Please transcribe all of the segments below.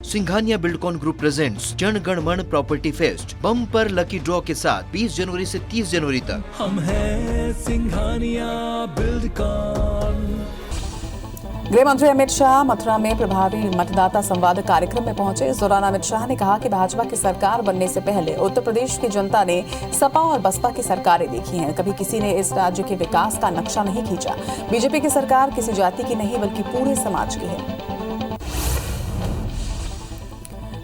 Singhania Buildcon group presents Jana Gana मन property fest bumper lucky draw के साथ 20 जनवरी से 30 जनवरी तक। हम हैं सिंघानिया बिल्डकॉन। गृह मंत्री अमित शाह मथुरा में प्रभावी मतदाता संवाद कार्यक्रम में पहुंचे। इस दौरान अमित शाह ने कहा कि भाजपा की सरकार बनने से पहले उत्तर प्रदेश की जनता ने सपा और बसपा की सरकारें देखी हैं। कभी किसी ने इस राज्य के विकास का नक्शा नहीं खींचा। बीजेपी की सरकार किसी जाति की नहीं बल्कि पूरे समाज की है।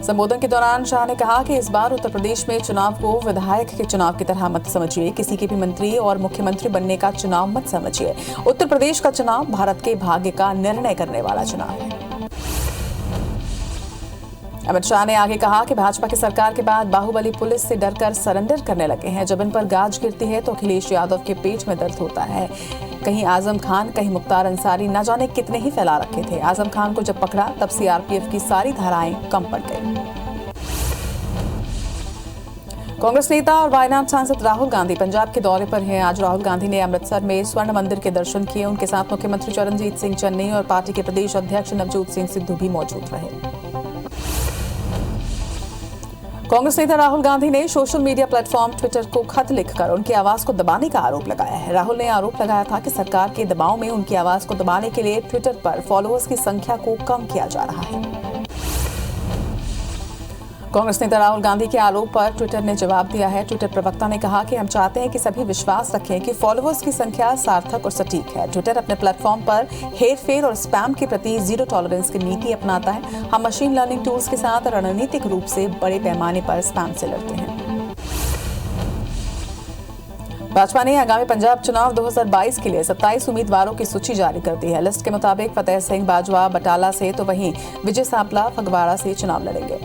संबोधन के दौरान शाह ने कहा कि इस बार उत्तर प्रदेश में चुनाव को विधायक के चुनाव की तरह मत समझिए, किसी के भी मंत्री और मुख्यमंत्री बनने का चुनाव मत समझिए। उत्तर प्रदेश का चुनाव भारत के भाग्य का निर्णय करने वाला चुनाव है। अमित शाह ने आगे कहा कि भाजपा की सरकार के बाद बाहुबली पुलिस से डरकर सरेंडर करने लगे हैं। जब इन पर गाज गिरती है तो अखिलेश यादव के पेट में दर्द होता है। कहीं आजम खान, कहीं मुख्तार अंसारी, न जाने कितने ही फैला रखे थे। आजम खान को जब पकड़ा तब सीआरपीएफ की सारी धाराएं कम पड़ गई। कांग्रेस नेता और वायनाड सांसद राहुल गांधी पंजाब के दौरे पर हैं। आज राहुल गांधी ने अमृतसर में स्वर्ण मंदिर के दर्शन किए। उनके साथ मुख्यमंत्री चरणजीत सिंह चन्नी और पार्टी के प्रदेश अध्यक्ष नवजोत सिंह सिद्धू भी मौजूद रहे। कांग्रेस नेता राहुल गांधी ने सोशल मीडिया प्लेटफॉर्म ट्विटर को खत लिखकर उनकी आवाज को दबाने का आरोप लगाया है। राहुल ने आरोप लगाया था कि सरकार के दबाव में उनकी आवाज को दबाने के लिए ट्विटर पर फॉलोअर्स की संख्या को कम किया जा रहा है। कांग्रेस नेता राहुल गांधी के आरोप पर ट्विटर ने जवाब दिया है। ट्विटर प्रवक्ता ने कहा कि हम चाहते हैं कि सभी विश्वास रखें कि फॉलोअर्स की संख्या सार्थक और सटीक है। ट्विटर अपने प्लेटफॉर्म पर हेरफेर और स्पैम के प्रति जीरो टॉलरेंस की नीति अपनाता है। हम मशीन लर्निंग टूल्स के साथ रणनीतिक रूप से बड़े पैमाने पर स्पैम से लड़ते हैं। भाजपा ने आगामी पंजाब चुनाव 2022 के लिए 27 उम्मीदवारों की सूची जारी कर दी है। लिस्ट के मुताबिक फतेह सिंह बाजवा बटाला से तो वहीं विजय सापला फगवाड़ा से चुनाव लड़ेंगे।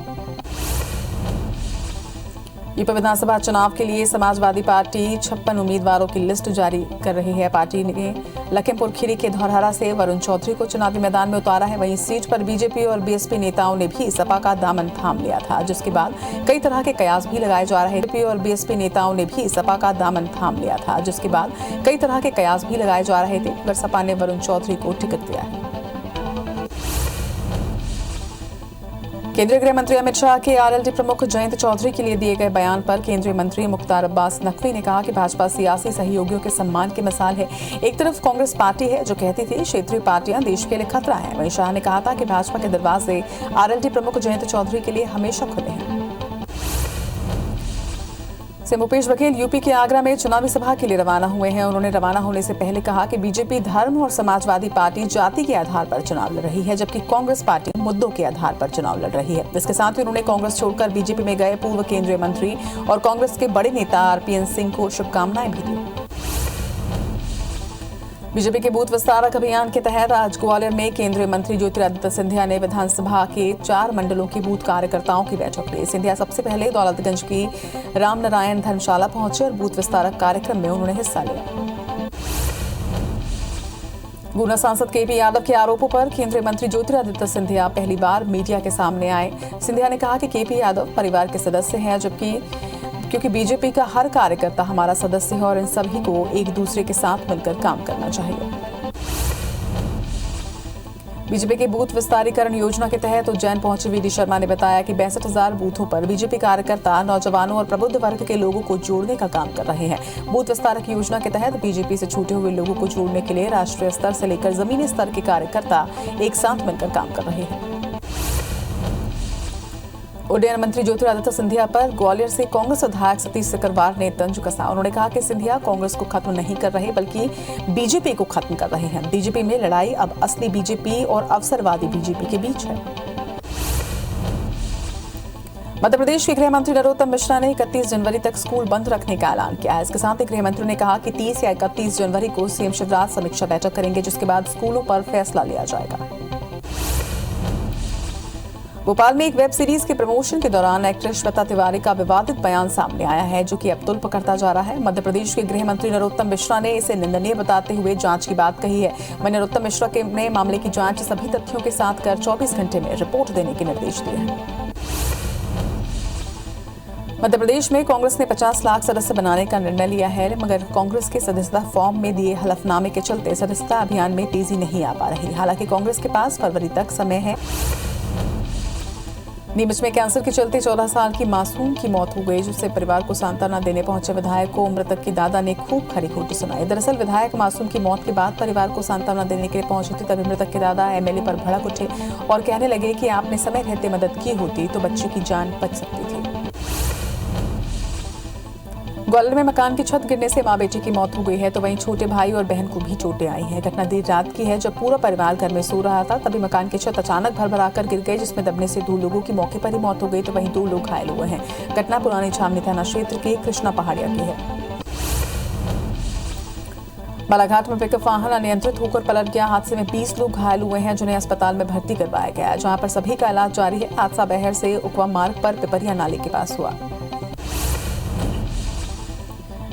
यूपी विधानसभा चुनाव के लिए समाजवादी पार्टी 56 उम्मीदवारों की लिस्ट जारी कर रही है। पार्टी ने लखीमपुर खीरी के धौरहरा से वरुण चौधरी को चुनावी मैदान में उतारा है। वहीं सीट पर बीजेपी और बीएसपी नेताओं ने भी सपा का दामन थाम लिया था, जिसके बाद कई तरह के कयास भी लगाए जा रहे थे। और बीएसपी नेताओं ने भी सपा का दामन थाम लिया था, जिसके बाद कई तरह के कयास भी लगाए जा रहे थे, मगर सपा ने वरुण चौधरी को टिकट दिया है। केंद्रीय गृह मंत्री अमित शाह के आरएलडी प्रमुख जयंत चौधरी के लिए दिए गए बयान पर केंद्रीय मंत्री मुख्तार अब्बास नकवी ने कहा कि भाजपा सियासी सहयोगियों के सम्मान की मिसाल है। एक तरफ कांग्रेस पार्टी है जो कहती थी क्षेत्रीय पार्टियां देश के लिए खतरा है, वहीं शाह ने कहा था कि भाजपा के दरवाजे आरएलडी प्रमुख जयंत चौधरी के लिए हमेशा खुले हैं। भूपेश बघेल यूपी के आगरा में चुनावी सभा के लिए रवाना हुए हैं। उन्होंने रवाना होने से पहले कहा कि बीजेपी धर्म और समाजवादी पार्टी जाति के आधार पर चुनाव लड़ रही है, जबकि कांग्रेस पार्टी मुद्दों के आधार पर चुनाव लड़ रही है। इसके साथ ही उन्होंने कांग्रेस छोड़कर बीजेपी में गए पूर्व केंद्रीय मंत्री और कांग्रेस के बड़े नेता आरपीएन सिंह को शुभकामनाएं भी दी। बीजेपी के बूथ विस्तारक अभियान के तहत आज ग्वालियर में केंद्रीय मंत्री ज्योतिरादित्य सिंधिया ने विधानसभा के 4 मंडलों की बूथ कार्यकर्ताओं की बैठक ली। सिंधिया सबसे पहले दौलतगंज की रामनारायण धर्मशाला पहुंचे और बूथ विस्तारक कार्यक्रम में उन्होंने हिस्सा लिया। गुना सांसद केपी यादव के आरोपों पर केंद्रीय मंत्री ज्योतिरादित्य सिंधिया पहली बार मीडिया के सामने आए। सिंधिया ने कहा कि केपी यादव परिवार के सदस्य हैं, क्योंकि बीजेपी का हर कार्यकर्ता हमारा सदस्य है और इन सभी को एक दूसरे के साथ मिलकर काम करना चाहिए। बीजेपी के बूथ विस्तारीकरण योजना के तहत उज्जैन पहुंचे वीडी शर्मा ने बताया कि 62,000 बूथों पर बीजेपी कार्यकर्ता नौजवानों और प्रबुद्ध वर्ग के लोगों को जोड़ने का काम कर रहे हैं। बूथ विस्तारक योजना के तहत बीजेपी से छूटे हुए लोगों को जोड़ने के लिए राष्ट्रीय स्तर से लेकर जमीनी स्तर के कार्यकर्ता एक साथ मिलकर काम कर रहे हैं। उड्डयन मंत्री ज्योतिरादित्य सिंधिया पर ग्वालियर से कांग्रेस विधायक सतीश सिकरवार ने तंज कसा। उन्होंने कहा कि सिंधिया कांग्रेस को खत्म नहीं कर रहे बल्कि बीजेपी को खत्म कर रहे हैं। बीजेपी में लड़ाई अब असली बीजेपी और अवसरवादी बीजेपी के बीच है। मध्य प्रदेश के गृह मंत्री नरोत्तम मिश्रा ने 31 जनवरी तक स्कूल बंद रखने का ऐलान किया है। इसके साथ ही गृह मंत्री ने कहा कि 30 या 31 जनवरी को सीएम शिवराज समीक्षा बैठक करेंगे, जिसके बाद स्कूलों पर फैसला लिया जाएगा। भोपाल में एक वेब सीरीज के प्रमोशन के दौरान एक्ट्रेस श्वेता तिवारी का विवादित बयान सामने आया है, जो कि अब तुल पकड़ता जा रहा है। मध्य प्रदेश के गृह मंत्री नरोत्तम मिश्रा ने इसे निंदनीय बताते हुए जांच की बात कही है। वहीं नरोत्तम मिश्रा ने मामले की जांच सभी तथ्यों के साथ कर 24 घंटे में रिपोर्ट देने के निर्देश दिए हैं। मध्य प्रदेश में कांग्रेस ने 50 लाख सदस्य बनाने का निर्णय लिया है, मगर कांग्रेस के सदस्यता फॉर्म में दिए हलफनामे के चलते सदस्यता अभियान में तेजी नहीं आ पा रही। हालांकि कांग्रेस के पास फरवरी तक समय है। नीमच में कैंसर के चलते 14 साल की मासूम की मौत हो गई, जिससे परिवार को सांत्वना देने पहुंचे विधायक को मृतक की दादा ने खूब खरी खोटी सुनाई। दरअसल विधायक मासूम की मौत के बाद परिवार को सांत्वना देने के लिए पहुंचे थे, तभी मृतक के दादा एमएलए पर भड़क उठे और कहने लगे कि आपने समय रहते मदद की होती तो बच्चे की जान बच सकती थी। ग्वालियर में मकान की छत गिरने से मां बेटी की मौत हो गई है, तो वहीं छोटे भाई और बहन को भी चोटें आई हैं। घटना देर रात की है, जब पूरा परिवार घर में सो रहा था, तभी मकान की छत अचानक भरभराकर गिर गई, जिसमें दबने से 2 लोगों की मौके पर ही मौत हो गई, तो वहीं 2 लोग घायल हुए हैं। घटना पुरानी छावनी थाना क्षेत्र के कृष्णा पहाड़िया की है। बालाघाट में पिकअप वाहन अनियंत्रित होकर पलट गया। हादसे में 20 लोग घायल हुए हैं, जिन्हें अस्पताल में भर्ती करवाया गया है, जहां पर सभी का इलाज जारी है। हादसा बहर से उकवा मार्ग पर पिपरिया नाले के पास हुआ।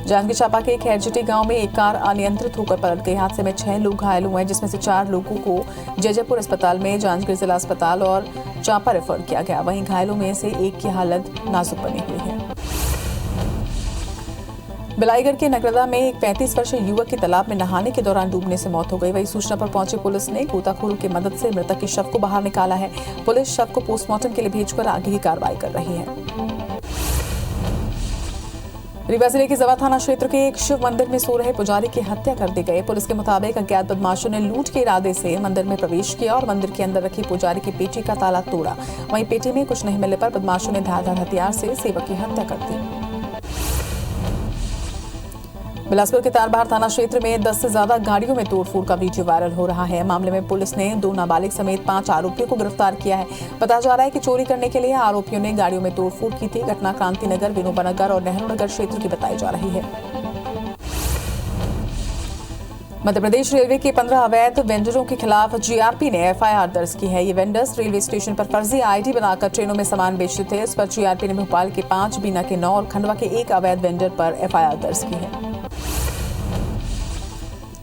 जांजगीर चांपा के खैरजिटी गांव में एक कार अनियंत्रित होकर पलट गई। हादसे में 6 लोग घायल हुए हैं, जिसमें से 4 लोगों को जयजयपुर अस्पताल में, जांजगीर जिला अस्पताल और चांपा रेफर किया गया। वहीं घायलों में से एक की हालत नाजुक बनी हुई है। बिलाईगढ़ के नगरदा में एक 35 वर्षीय युवक की तालाब में नहाने के दौरान डूबने से मौत हो गई। वहीं सूचना पर पहुंची पुलिस ने गोताखोरों की मदद से मृतक के शव को बाहर निकाला है। पुलिस शव को पोस्टमार्टम के लिए भेजकर आगे की कार्रवाई कर रही है। रीवा जिले के जवा थाना क्षेत्र के एक शिव मंदिर में सो रहे पुजारी की हत्या कर दी गई। पुलिस के मुताबिक अज्ञात बदमाशों ने लूट के इरादे से मंदिर में प्रवेश किया और मंदिर के अंदर रखी पुजारी की पेटी का ताला तोड़ा। वहीं पेटी में कुछ नहीं मिलने पर बदमाशों ने धारदार हथियार से सेवक की हत्या कर दी। बिलासपुर के तारबहार थाना क्षेत्र में 10 से ज्यादा गाड़ियों में तोड़फोड़ का वीडियो वायरल हो रहा है। मामले में पुलिस ने 2 नाबालिग समेत 5 आरोपियों को गिरफ्तार किया है। बताया जा रहा है कि चोरी करने के लिए आरोपियों ने गाड़ियों में तोड़फोड़ की थी। घटना क्रांति नगर, विनोबा नगर और नेहरू नगर क्षेत्र की बताई जा रही है। मध्य प्रदेश रेलवे के 15 अवैध वेंडरों के खिलाफ जीआरपी ने एफआईआर दर्ज की है। ये वेंडर्स रेलवे स्टेशन पर फर्जी आईडी बनाकर ट्रेनों में सामान बेचते थे। इस पर जीआरपी ने भोपाल के 5, बीना के 9 और खंडवा के 1 अवैध वेंडर पर एफआईआर दर्ज की है।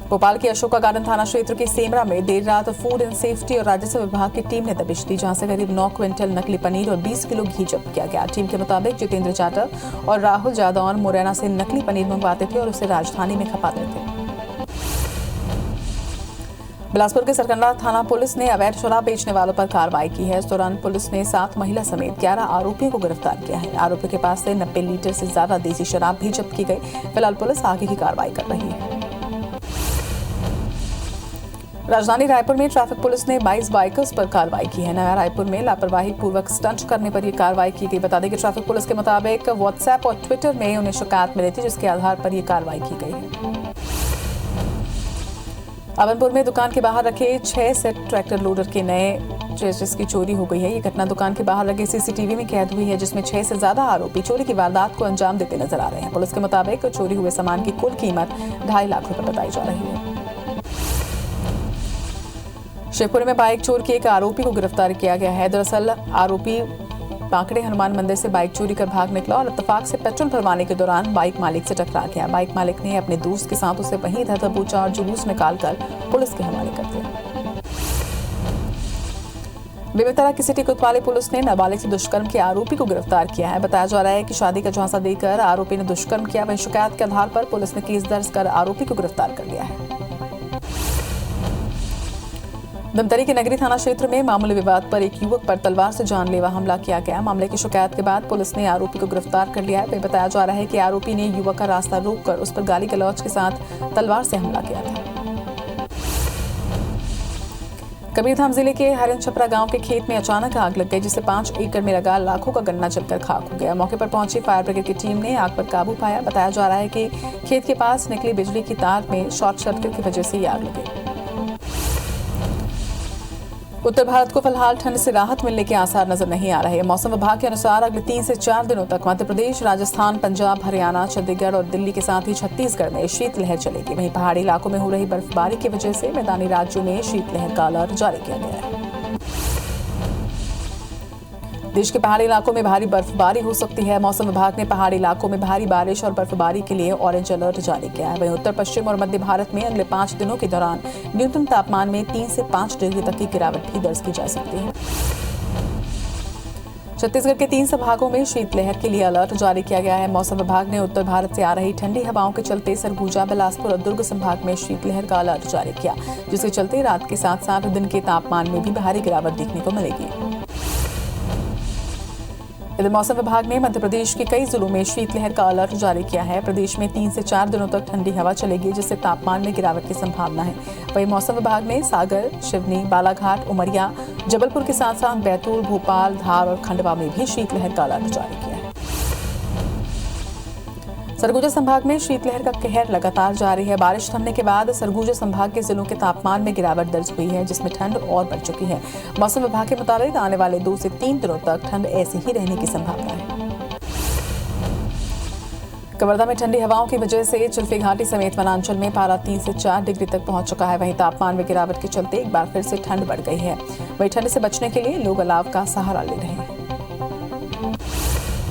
भोपाल के अशोका गार्डन थाना क्षेत्र के सेमरा में देर रात फूड एंड सेफ्टी और राजस्व विभाग की टीम ने दबिश दी, जहां से करीब 9 क्विंटल नकली पनीर और 20 किलो घी जब्त किया गया। टीम के मुताबिक जितेंद्र जाटव और राहुल जादौन मुरैना से नकली पनीर मंगवाते थे और उसे राजधानी में खपाते थे। बिलासपुर के सरकंडा थाना पुलिस ने अवैध शराब बेचने वालों पर कार्रवाई की है। इस दौरान पुलिस ने 7 महिला समेत 11 आरोपियों को गिरफ्तार किया है। आरोपियों के पास से 90 लीटर से ज्यादा देसी शराब भी जब्त की गई। फिलहाल पुलिस आगे की कार्रवाई कर रही है। राजधानी रायपुर में ट्रैफिक पुलिस ने 22 बाइकर्स पर कार्रवाई की है। नया रायपुर में लापरवाही पूर्वक स्टंट करने पर यह कार्रवाई की गई। बता दें कि ट्रैफिक पुलिस के मुताबिक व्हाट्सएप और ट्विटर में उन्हें शिकायत मिली थी, जिसके आधार पर यह कार्रवाई की गई है। अवनपुर में दुकान के बाहर रखे 6 सेट ट्रैक्टर लोडर के नए चेसिस की चोरी हो गई है। ये घटना दुकान के बाहर लगे सीसीटीवी में कैद हुई है, जिसमें 6 से ज्यादा आरोपी चोरी की वारदात को अंजाम देते नजर आ रहे हैं। पुलिस के मुताबिक चोरी हुए सामान की कुल कीमत 2.5 लाख रुपए बताई जा रही है। शिवपुरी में बाइक चोर के एक आरोपी को गिरफ्तार किया गया है। दरअसल आरोपी पाकड़े हनुमान मंदिर से बाइक चोरी कर भाग निकला और इत्तेफाक से पेट्रोल भरवाने के दौरान बाइक मालिक से टकरा गया। बाइक मालिक ने अपने दोस्त के साथ उसे वहीं इधर दबोचा और जुलूस निकालकर पुलिस के हवाले कर दिया। बेमेतरा की सिटी कोतवाली पुलिस ने नाबालिग से दुष्कर्म के आरोपी को गिरफ्तार किया है। बताया जा रहा है कि शादी का झांसा देकर आरोपी ने दुष्कर्म किया। वहीं शिकायत के आधार पर पुलिस ने केस दर्ज कर आरोपी को गिरफ्तार कर लिया है। धमतरी के नगरी थाना क्षेत्र में मामूली विवाद पर एक युवक पर तलवार से जानलेवा हमला किया गया। मामले की शिकायत के बाद पुलिस ने आरोपी को गिरफ्तार कर लिया है। बताया जा रहा है कि आरोपी ने युवक का रास्ता रोककर उस पर गाली गलौज के साथ तलवार से हमला किया था। कबीरधाम जिले के हरिन छपरा गांव के खेत में अचानक आग लग गई, जिससे 5 एकड़ में लगा लाखों का गन्ना जलकर खाक हो गया। मौके पर पहुंची फायर ब्रिगेड की टीम ने आग पर काबू पाया। बताया जा रहा है कि खेत के पास निकली बिजली की तार में शॉर्ट सर्किट की वजह से ये आग लगी। उत्तर भारत को फिलहाल ठंड से राहत मिलने के आसार नजर नहीं आ रहे। मौसम विभाग के अनुसार अगले 3 से 4 दिनों तक मध्य प्रदेश, राजस्थान, पंजाब, हरियाणा, चंडीगढ़ और दिल्ली के साथ ही छत्तीसगढ़ में शीतलहर चलेगी। वहीं पहाड़ी इलाकों में हो रही बर्फबारी की वजह से मैदानी राज्यों में शीतलहर का अलर्ट जारी किया गया है। देश के पहाड़ी इलाकों में भारी बर्फबारी हो सकती है। मौसम विभाग ने पहाड़ी इलाकों में भारी बारिश और बर्फबारी के लिए ऑरेंज अलर्ट जारी किया है। वहीं उत्तर पश्चिम और मध्य भारत में अगले 5 दिनों के दौरान न्यूनतम तापमान में 3 से 5 डिग्री तक की गिरावट भी दर्ज की जा सकती है। छत्तीसगढ़ के 3 संभागों में शीतलहर के लिए अलर्ट जारी किया गया है। मौसम विभाग ने उत्तर भारत से आ रही ठंडी हवाओं के चलते सरगुजा, बिलासपुर और दुर्ग संभाग में शीतलहर का अलर्ट जारी किया, जिसके चलते रात के साथ साथ दिन के तापमान में भी भारी गिरावट देखने को मिलेगी। इधर मौसम विभाग ने मध्य प्रदेश के कई जिलों में शीतलहर का अलर्ट जारी किया है। प्रदेश में 3 से 4 दिनों तक ठंडी हवा चलेगी, जिससे तापमान में गिरावट की संभावना है। वहीं मौसम विभाग ने सागर, सिवनी, बालाघाट, उमरिया, जबलपुर के साथ साथ बैतूल, भोपाल, धार और खंडवा में भी शीतलहर का अलर्ट जारी किया है। सरगुजा संभाग में शीतलहर का कहर लगातार जारी है। बारिश थमने के बाद सरगुजा संभाग के जिलों के तापमान में गिरावट दर्ज हुई है, जिसमें ठंड और बढ़ चुकी है। मौसम विभाग के मुताबिक आने वाले 2 से 3 दिनों तक ठंड ऐसी ही रहने की संभावना है। कवर्धा में ठंडी हवाओं की वजह से चिल्फी घाटी समेत वनांचल में पारा 3 से 4 डिग्री तक पहुंच चुका है। वहीं तापमान में गिरावट के चलते एक बार फिर से ठंड बढ़ गई है। वहीं ठंड से बचने के लिए लोग अलाव का सहारा ले रहे हैं।